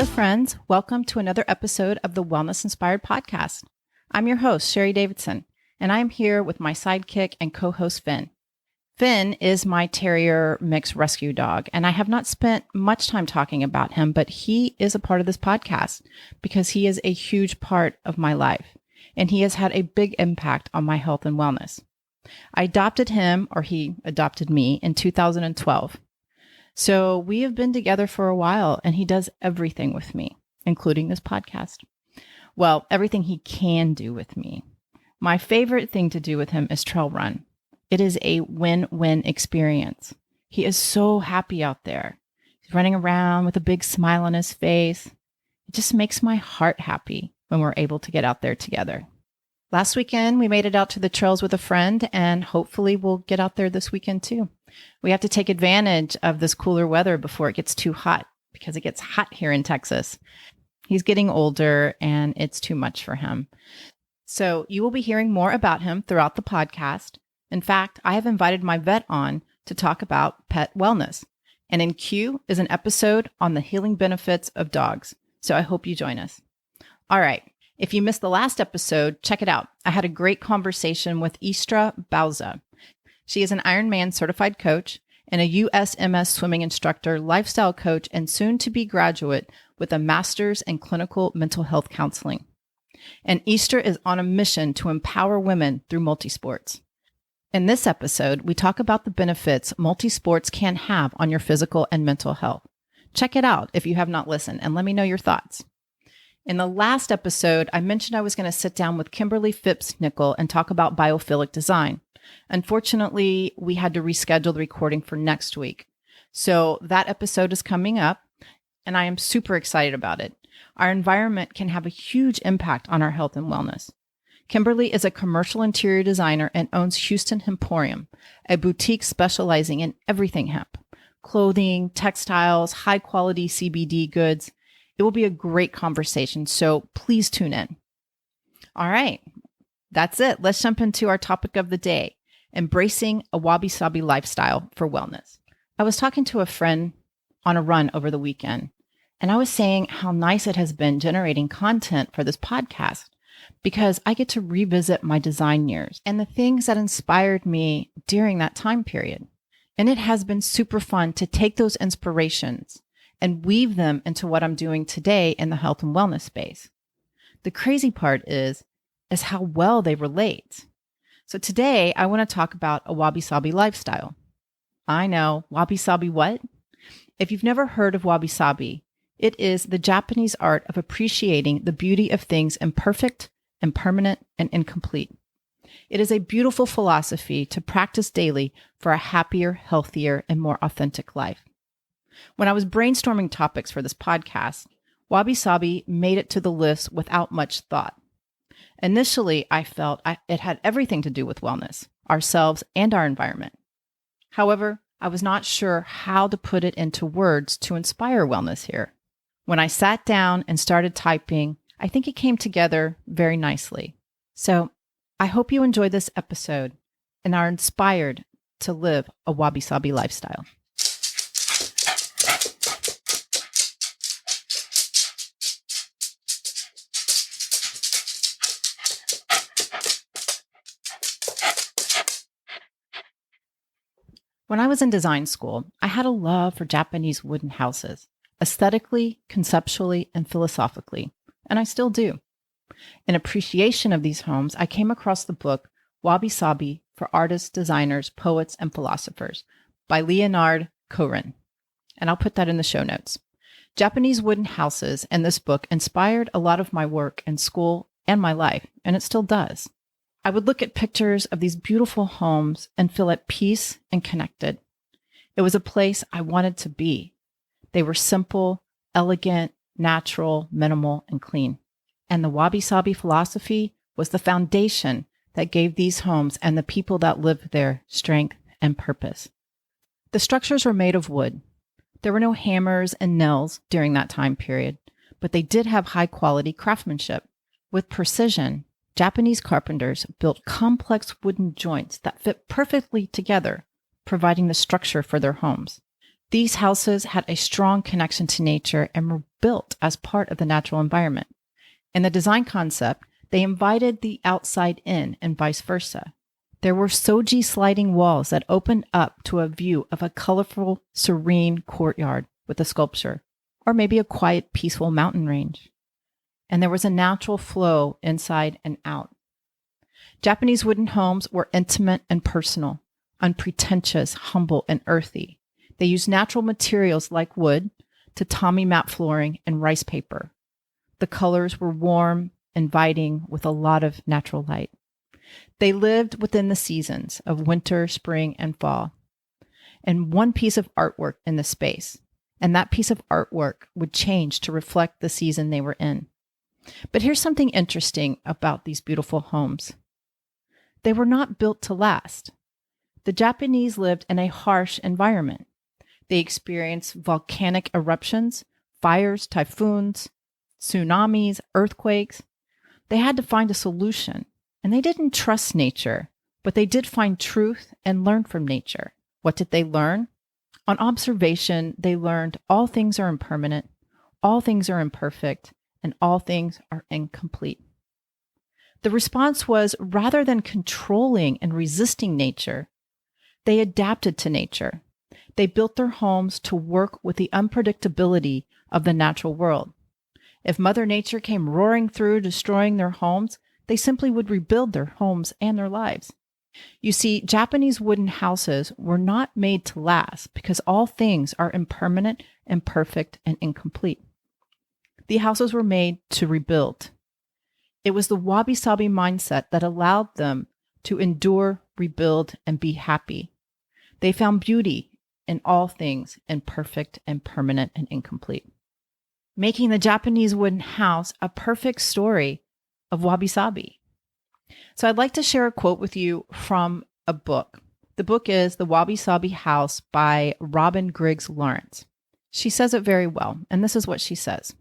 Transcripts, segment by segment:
Hello, friends. Welcome to another episode of the Wellness Inspired podcast. I'm your host, Sheri Davidson, and I'm here with my sidekick and co-host, Finn. Finn is my terrier mix rescue dog, and I have not spent much time talking about him, but he is a part of this podcast because he is a huge part of my life, and he has had a big impact on my health and wellness. I adopted him, or he adopted me, in 2012. So we have been together for a while, and he does everything with me, including this podcast. Well, everything he can do with me. My favorite thing to do with him is trail run. It is a win-win experience. He is so happy out there. He's running around with a big smile on his face. It just makes my heart happy when we're able to get out there together. Last weekend, we made it out to the trails with a friend, and hopefully we'll get out there this weekend too. We have to take advantage of this cooler weather before it gets too hot, because it gets hot here in Texas. He's getting older and it's too much for him. So you will be hearing more about him throughout the podcast. In fact, I have invited my vet on to talk about pet wellness. And in Q is an episode on the healing benefits of dogs. So I hope you join us. All right. If you missed the last episode, check it out. I had a great conversation with Istra Bauza. She is an Ironman certified coach and a USMS swimming instructor, lifestyle coach, and soon-to-be graduate with a master's in clinical mental health counseling. And Istra is on a mission to empower women through multisports. In this episode, we talk about the benefits multisports can have on your physical and mental health. Check it out if you have not listened, and let me know your thoughts. In the last episode, I mentioned I was going to sit down with Kimberly Phipps-Nickel and talk about biophilic design. Unfortunately, we had to reschedule the recording for next week. So that episode is coming up, and I am super excited about it. Our environment can have a huge impact on our health and wellness. Kimberly is a commercial interior designer and owns Houston Hemporium, a boutique specializing in everything hemp, clothing, textiles, high-quality CBD goods. It will be a great conversation, so please tune in. All right. That's it. Let's jump into our topic of the day, embracing a Wabi Sabi lifestyle for wellness. I was talking to a friend on a run over the weekend, and I was saying how nice it has been generating content for this podcast because I get to revisit my design years and the things that inspired me during that time period. And it has been super fun to take those inspirations and weave them into what I'm doing today in the health and wellness space. The crazy part is how well they relate. So today I want to talk about a Wabi Sabi lifestyle. I know, Wabi Sabi what? If you've never heard of Wabi Sabi, it is the Japanese art of appreciating the beauty of things imperfect, impermanent, and incomplete. It is a beautiful philosophy to practice daily for a happier, healthier, and more authentic life. When I was brainstorming topics for this podcast, Wabi Sabi made it to the list without much thought. Initially, I felt it had everything to do with wellness, ourselves, and our environment. However, I was not sure how to put it into words to inspire wellness here. When I sat down and started typing, I think it came together very nicely. So I hope you enjoy this episode and are inspired to live a Wabi Sabi lifestyle. When I was in design school, I had a love for Japanese wooden houses, aesthetically, conceptually, and philosophically, and I still do. In appreciation of these homes, I came across the book Wabi Sabi for Artists, Designers, Poets, and Philosophers by Leonard Cohen, and I'll put that in the show notes. Japanese wooden houses and this book inspired a lot of my work in school and my life, and it still does. I would look at pictures of these beautiful homes and feel at peace and connected. It was a place I wanted to be. They were simple, elegant, natural, minimal, and clean. And the Wabi Sabi philosophy was the foundation that gave these homes and the people that lived there strength and purpose. The structures were made of wood. There were no hammers and nails during that time period, but they did have high-quality craftsmanship. With precision, Japanese carpenters built complex wooden joints that fit perfectly together, providing the structure for their homes. These houses had a strong connection to nature and were built as part of the natural environment. In the design concept, they invited the outside in and vice versa. There were soji sliding walls that opened up to a view of a colorful, serene courtyard with a sculpture, or maybe a quiet, peaceful mountain range. And there was a natural flow inside and out. Japanese wooden homes were intimate and personal, unpretentious, humble, and earthy. They used natural materials like wood, tatami mat flooring, and rice paper. The colors were warm, inviting, with a lot of natural light. They lived within the seasons of winter, spring, and fall, and one piece of artwork in the space. And that piece of artwork would change to reflect the season they were in. But here's something interesting about these beautiful homes. They were not built to last. The Japanese lived in a harsh environment. They experienced volcanic eruptions, fires, typhoons, tsunamis, earthquakes. They had to find a solution, and they didn't trust nature, but they did find truth and learn from nature. What did they learn? On observation, they learned all things are impermanent, all things are imperfect, and all things are incomplete. The response was, rather than controlling and resisting nature, they adapted to nature. They built their homes to work with the unpredictability of the natural world. If Mother Nature came roaring through, destroying their homes, they simply would rebuild their homes and their lives. You see, Japanese wooden houses were not made to last because all things are impermanent, imperfect, and incomplete. The houses were made to rebuild. It was the Wabi Sabi mindset that allowed them to endure, rebuild, and be happy. They found beauty in all things imperfect, impermanent, and incomplete, making the Japanese wooden house a perfect story of Wabi Sabi. So I'd like to share a quote with you from a book. The book is The Wabi Sabi House by Robin Griggs Lawrence. She says it very well, and this is what she says.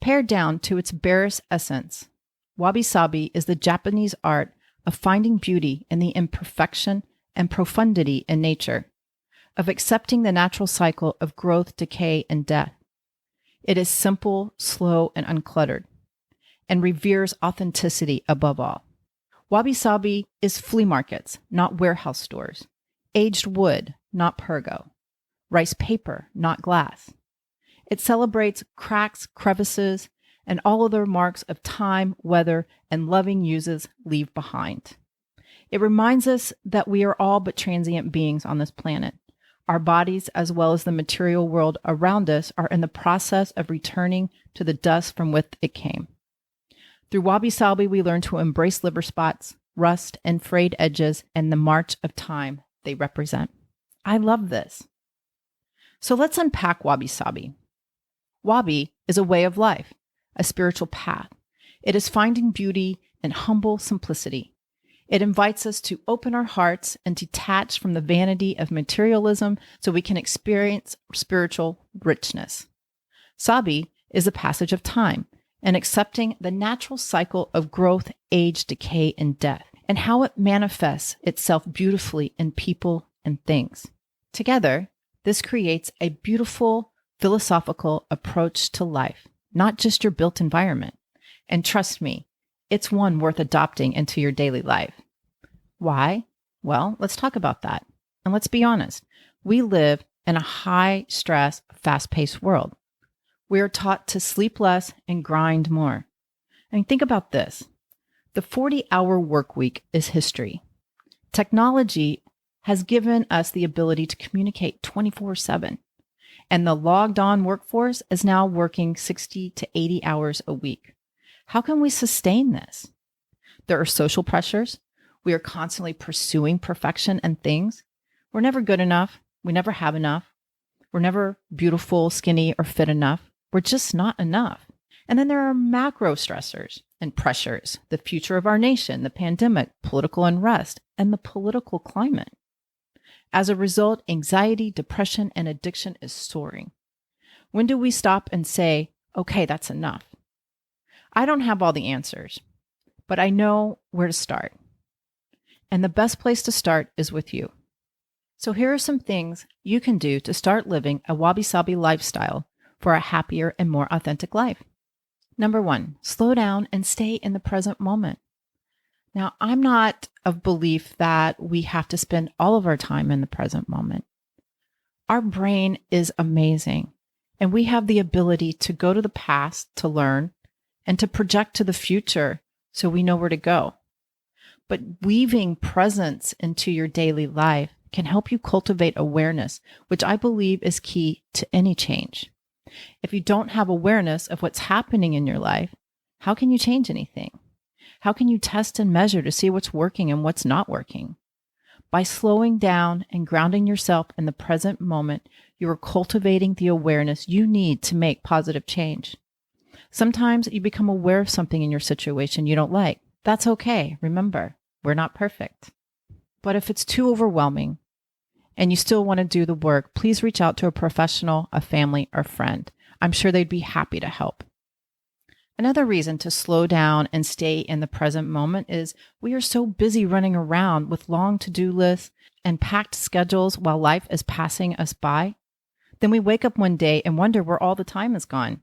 Pared down to its barest essence, Wabi Sabi is the Japanese art of finding beauty in the imperfection and profundity in nature, of accepting the natural cycle of growth, decay, and death. It is simple, slow, and uncluttered, and reveres authenticity above all. Wabi Sabi is flea markets, not warehouse stores. Aged wood, not pergo. Rice paper, not glass. It celebrates cracks, crevices, and all other marks of time, weather, and loving uses leave behind. It reminds us that we are all but transient beings on this planet. Our bodies, as well as the material world around us, are in the process of returning to the dust from which it came. Through Wabi Sabi, we learn to embrace liver spots, rust, and frayed edges, and the march of time they represent. I love this. So let's unpack Wabi Sabi. Wabi is a way of life, a spiritual path. It is finding beauty in humble simplicity. It invites us to open our hearts and detach from the vanity of materialism so we can experience spiritual richness. Sabi is a passage of time and accepting the natural cycle of growth, age, decay, and death, and how it manifests itself beautifully in people and things. Together, this creates a beautiful philosophical approach to life, not just your built environment. And trust me, it's one worth adopting into your daily life. Why? Well, let's talk about that. And let's be honest. We live in a high-stress, fast-paced world. We are taught to sleep less and grind more. I mean, think about this. The 40-hour work week is history. Technology has given us the ability to communicate 24/7. And the logged-on workforce is now working 60 to 80 hours a week. How can we sustain this? There are social pressures. We are constantly pursuing perfection and things. We're never good enough. We never have enough. We're never beautiful, skinny, or fit enough. We're just not enough. And then there are macro stressors and pressures, the future of our nation, the pandemic, political unrest, and the political climate. As a result, anxiety, depression, and addiction is soaring. When do we stop and say, okay, that's enough? I don't have all the answers, but I know where to start. And the best place to start is with you. So here are some things you can do to start living a Wabi Sabi lifestyle for a happier and more authentic life. Number 1, slow down and stay in the present moment. Now, I'm not of belief that we have to spend all of our time in the present moment. Our brain is amazing, and we have the ability to go to the past to learn and to project to the future so we know where to go. But weaving presence into your daily life can help you cultivate awareness, which I believe is key to any change. If you don't have awareness of what's happening in your life, how can you change anything? How can you test and measure to see what's working and what's not working? By slowing down and grounding yourself in the present moment, you are cultivating the awareness you need to make positive change. Sometimes you become aware of something in your situation you don't like. That's okay. Remember, we're not perfect. But if it's too overwhelming and you still want to do the work, please reach out to a professional, a family, or friend. I'm sure they'd be happy to help. Another reason to slow down and stay in the present moment is we are so busy running around with long to-do lists and packed schedules while life is passing us by. Then we wake up one day and wonder where all the time is gone.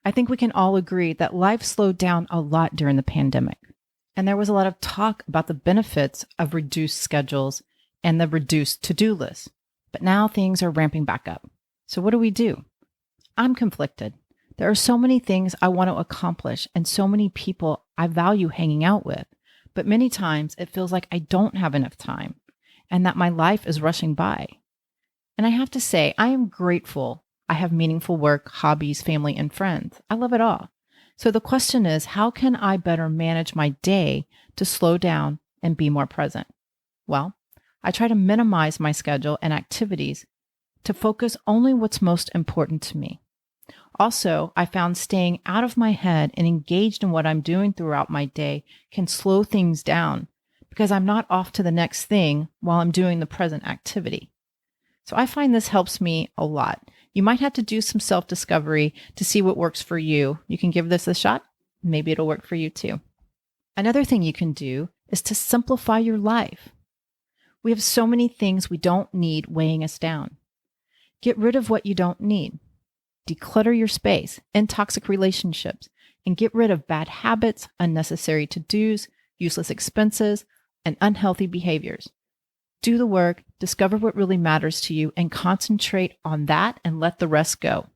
I think we can all agree that life slowed down a lot during the pandemic. And there was a lot of talk about the benefits of reduced schedules and the reduced to-do lists. But now things are ramping back up. So what do? I'm conflicted. There are so many things I want to accomplish and so many people I value hanging out with. But many times it feels like I don't have enough time and that my life is rushing by. And I have to say, I am grateful I have meaningful work, hobbies, family, and friends. I love it all. So the question is, how can I better manage my day to slow down and be more present? Well, I try to minimize my schedule and activities to focus only what's most important to me. Also, I found staying out of my head and engaged in what I'm doing throughout my day can slow things down because I'm not off to the next thing while I'm doing the present activity. So I find this helps me a lot. You might have to do some self-discovery to see what works for you. You can give this a shot. Maybe it'll work for you too. Another thing you can do is to simplify your life. We have so many things we don't need weighing us down. Get rid of what you don't need. Declutter your space, end toxic relationships, and get rid of bad habits, unnecessary to-dos, useless expenses, and unhealthy behaviors. Do the work, discover what really matters to you, and concentrate on that and let the rest go.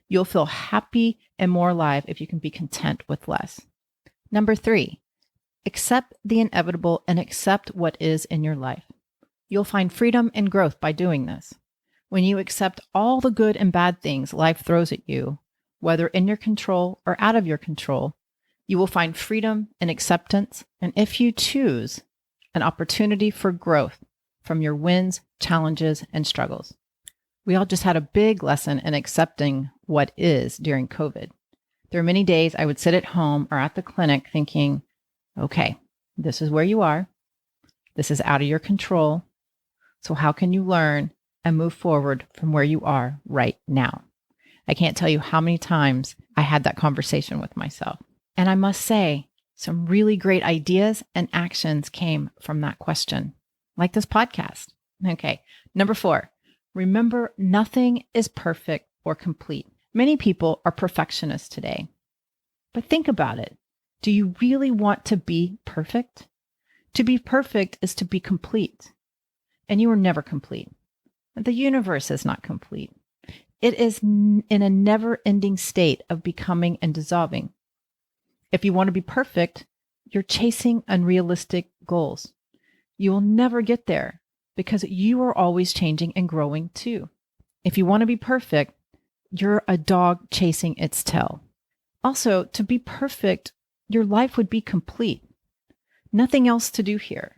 You'll feel happy and more alive if you can be content with less. Number 3, accept the inevitable and accept what is in your life. You'll find freedom and growth by doing this. When you accept all the good and bad things life throws at you, whether in your control or out of your control, you will find freedom and acceptance, and if you choose, an opportunity for growth from your wins, challenges, and struggles. We all just had a big lesson in accepting what is during COVID. There are many days I would sit at home or at the clinic thinking, okay, this is where you are. This is out of your control. So how can you learn and move forward from where you are right now? I can't tell you how many times I had that conversation with myself. And I must say, some really great ideas and actions came from that question, like this podcast. Okay, number 4, remember nothing is perfect or complete. Many people are perfectionists today. But think about it. Do you really want to be perfect? To be perfect is to be complete. And you are never complete. The universe is not complete. It is in a never-ending state of becoming and dissolving. If you want to be perfect, you're chasing unrealistic goals. You will never get there because you are always changing and growing too. If you want to be perfect, you're a dog chasing its tail. Also, to be perfect, your life would be complete. Nothing else to do here.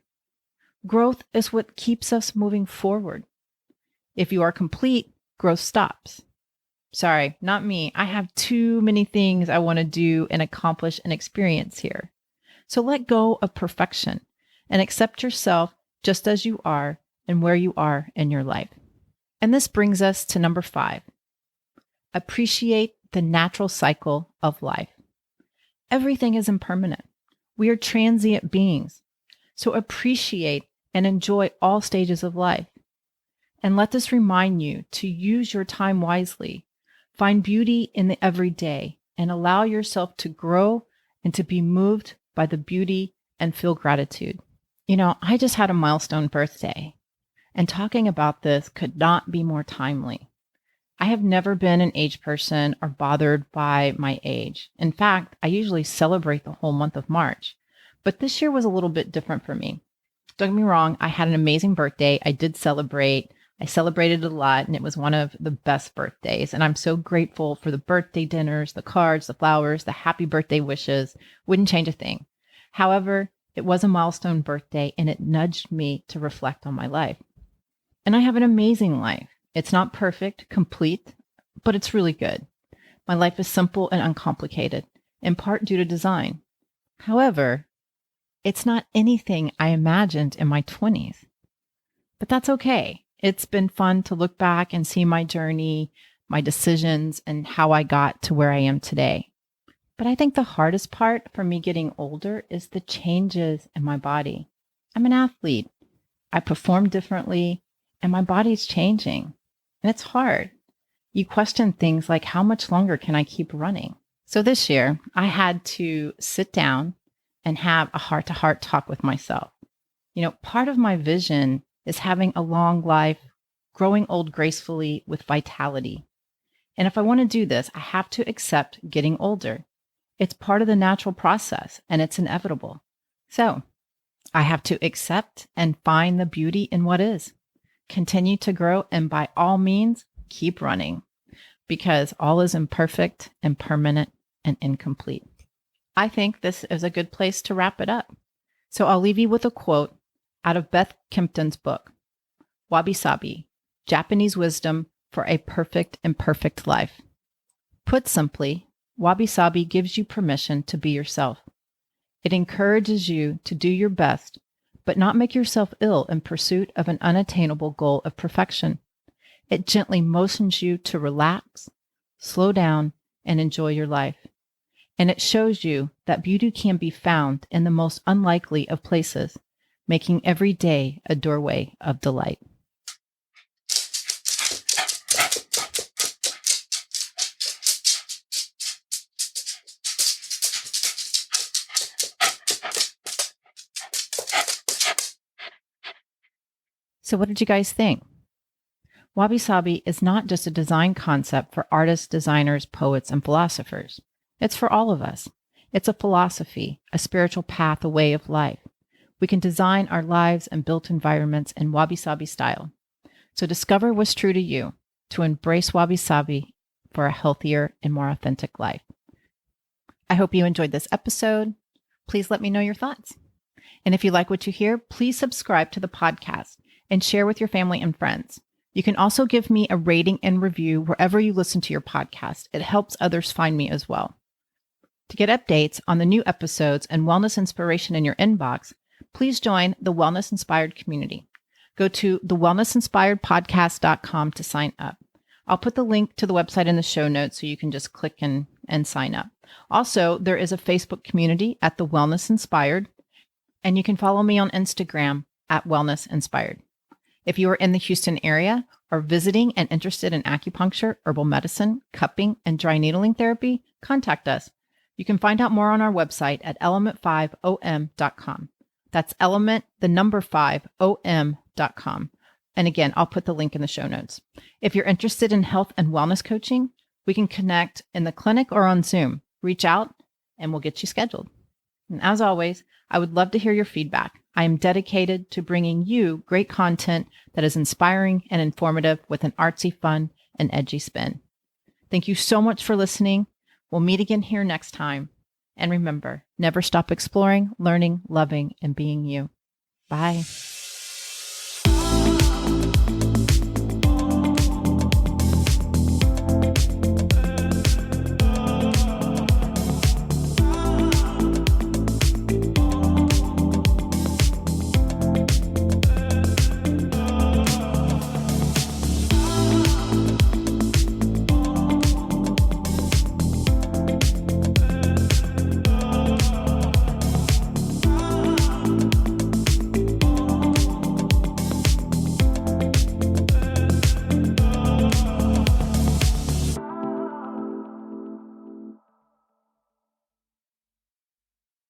Growth is what keeps us moving forward. If you are complete, growth stops. Sorry, not me. I have too many things I want to do and accomplish and experience here. So let go of perfection and accept yourself just as you are and where you are in your life. And this brings us to number 5. Appreciate the natural cycle of life. Everything is impermanent. We are transient beings. So appreciate and enjoy all stages of life. And let this remind you to use your time wisely, find beauty in the everyday, and allow yourself to grow and to be moved by the beauty and feel gratitude. I just had a milestone birthday, and talking about this could not be more timely. I have never been an age person or bothered by my age. In fact, I usually celebrate the whole month of March, but this year was a little bit different for me. Don't get me wrong, I had an amazing birthday. I did celebrate. I celebrated a lot, and it was one of the best birthdays. And I'm so grateful for the birthday dinners, the cards, the flowers, the happy birthday wishes. Wouldn't change a thing. However, it was a milestone birthday, and it nudged me to reflect on my life. And I have an amazing life. It's not perfect, complete, but it's really good. My life is simple and uncomplicated, in part due to design. However, it's not anything I imagined in my 20s. But that's okay. It's been fun to look back and see my journey, my decisions, and how I got to where I am today. But I think the hardest part for me getting older is the changes in my body. I'm an athlete. I perform differently, and my body's changing. And it's hard. You question things like, how much longer can I keep running? So this year, I had to sit down and have a heart-to-heart talk with myself. Part of my vision is having a long life, growing old gracefully with vitality. And if I want to do this, I have to accept getting older. It's part of the natural process, and it's inevitable. So I have to accept and find the beauty in what is. Continue to grow, and by all means, keep running, because all is imperfect, impermanent, and incomplete. I think this is a good place to wrap it up. So I'll leave you with a quote out of Beth Kimpton's book, Wabi Sabi, Japanese Wisdom for a Perfect Imperfect Life. Put simply, Wabi Sabi gives you permission to be yourself. It encourages you to do your best, but not make yourself ill in pursuit of an unattainable goal of perfection. It gently motions you to relax, slow down, and enjoy your life. And it shows you that beauty can be found in the most unlikely of places, making every day a doorway of delight. So what did you guys think? Wabi Sabi is not just a design concept for artists, designers, poets, and philosophers. It's for all of us. It's a philosophy, a spiritual path, a way of life. We can design our lives and built environments in Wabi Sabi style. So discover what's true to you, to embrace Wabi Sabi for a healthier and more authentic life. I hope you enjoyed this episode. Please let me know your thoughts. And if you like what you hear, please subscribe to the podcast and share with your family and friends. You can also give me a rating and review wherever you listen to your podcast. It helps others find me as well. To get updates on the new episodes and wellness inspiration in your inbox, please join the Wellness Inspired community. Go to thewellnessinspiredpodcast.com to sign up. I'll put the link to the website in the show notes so you can just click and sign up. Also, there is a Facebook community at The Wellness Inspired, and you can follow me on Instagram at Wellness Inspired. If you are in the Houston area or visiting and interested in acupuncture, herbal medicine, cupping, and dry needling therapy, contact us. You can find out more on our website at element5om.com. That's element, the number 5om.com. And again, I'll put the link in the show notes. If you're interested in health and wellness coaching, we can connect in the clinic or on Zoom. Reach out and we'll get you scheduled. And as always, I would love to hear your feedback. I am dedicated to bringing you great content that is inspiring and informative with an artsy, fun, and edgy spin. Thank you so much for listening. We'll meet again here next time. And remember, never stop exploring, learning, loving, and being you. Bye.